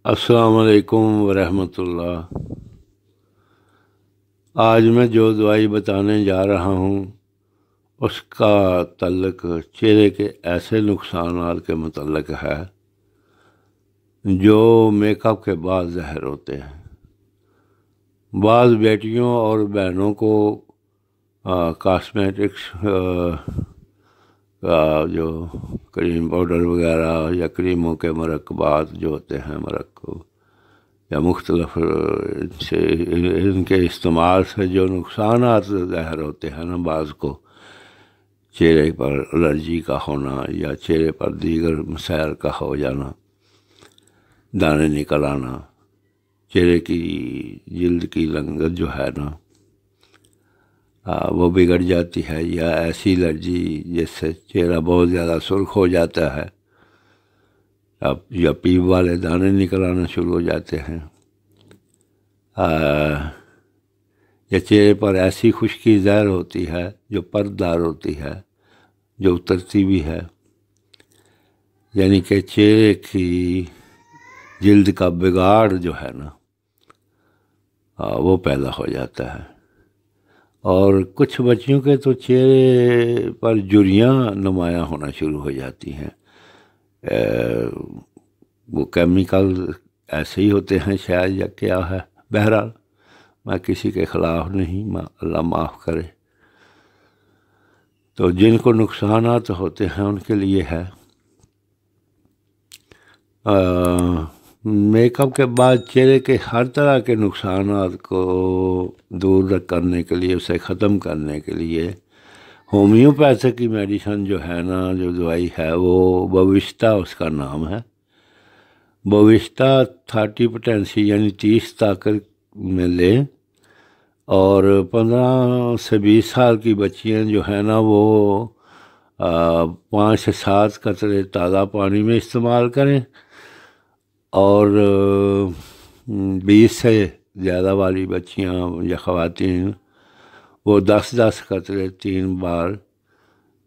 السلام علیکم ورحمۃ اللہ۔ آج میں جو دوائی بتانے جا رہا ہوں اس کا تعلق چہرے کے ایسے نقصانات کے متعلق ہے جو میک اپ کے بعد ظاہر ہوتے ہیں۔ بعض بیٹیوں اور بہنوں کو کاسمیٹکس کا جو کریم پاؤڈر وغیرہ یا کریموں کے مرکبات جو ہوتے ہیں مرکب یا مختلف سے ان کے استعمال سے جو نقصانات ظاہر ہوتے ہیں نا، بعض کو چہرے پر الرجی کا ہونا یا چہرے پر دیگر مسائل کا ہو جانا، دانے نکل آنا، چہرے کی جلد کی رنگت جو ہے نا وہ بگڑ جاتی ہے، یا ایسی الرجی جس سے چہرہ بہت زیادہ سرخ ہو جاتا ہے، یا پیپ والے دانے نکل آنا شروع ہو جاتے ہیں، یا چہرے پر ایسی خشکی ظاہر ہوتی ہے جو پردار ہوتی ہے، جو اترتی بھی ہے، یعنی کہ چہرے کی جلد کا بگاڑ جو ہے نا وہ پیدا ہو جاتا ہے۔ اور کچھ بچیوں کے تو چہرے پر جھریاں نمایاں ہونا شروع ہو جاتی ہیں۔ وہ کیمیکل ایسے ہی ہوتے ہیں شاید، یا کیا ہے، بہرحال میں کسی کے خلاف نہیں، اللہ معاف کرے۔ تو جن کو نقصانات ہوتے ہیں ان کے لیے ہے میک اپ کے بعد چہرے کے ہر طرح کے نقصانات کو دور کرنے کے لیے، اسے ختم کرنے کے لیے ہومیوپیتھی کی میڈیسن جو ہے نا، جو دوائی ہے وہ بوشتہ اس کا نام ہے۔ بوشتہ 30 پوٹینسی یعنی 30 طاقت میں لیں، اور 15 سے 20 سال کی بچیاں جو ہیں نا وہ 5 سے 7 قطرے تازہ پانی میں استعمال کریں، اور 20 سے زیادہ والی بچیاں یا خواتین وہ 10 قطرے 3 بار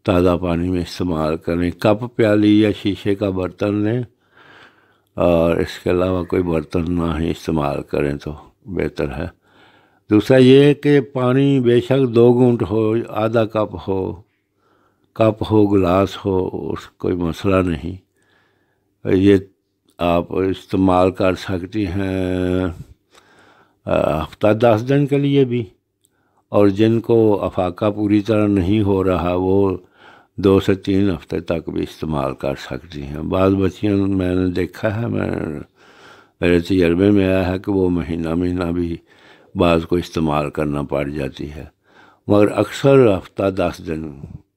تازہ پانی میں استعمال کریں۔ کپ، پیالی یا شیشے کا برتن لیں، اور اس کے علاوہ کوئی برتن نہ ہی استعمال کریں تو بہتر ہے۔ دوسرا یہ کہ پانی بے شک 2 گھونٹ ہو، آدھا کپ ہو، گلاس ہو، اس کوئی مسئلہ نہیں۔ یہ آپ استعمال کر سکتی ہیں ہفتہ 10 دن کے لیے بھی، اور جن کو افاقہ پوری طرح نہیں ہو رہا وہ 2 سے 3 ہفتے تک بھی استعمال کر سکتی ہیں۔ بعض بچیاں میں نے دیکھا ہے، میرے تجربے میں آیا ہے کہ وہ مہینہ بھی بعض کو استعمال کرنا پڑ جاتی ہے، مگر اکثر ہفتہ 10 دن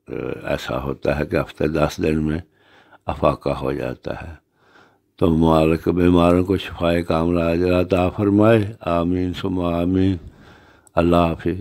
ایسا ہوتا ہے کہ ہفتہ 10 دن میں افاقہ ہو جاتا ہے۔ تو مالک بیماروں کو شفائے کاملہ عاجلہ عطا فرمائے، آمین ثم آمین۔ اللہ حافظ۔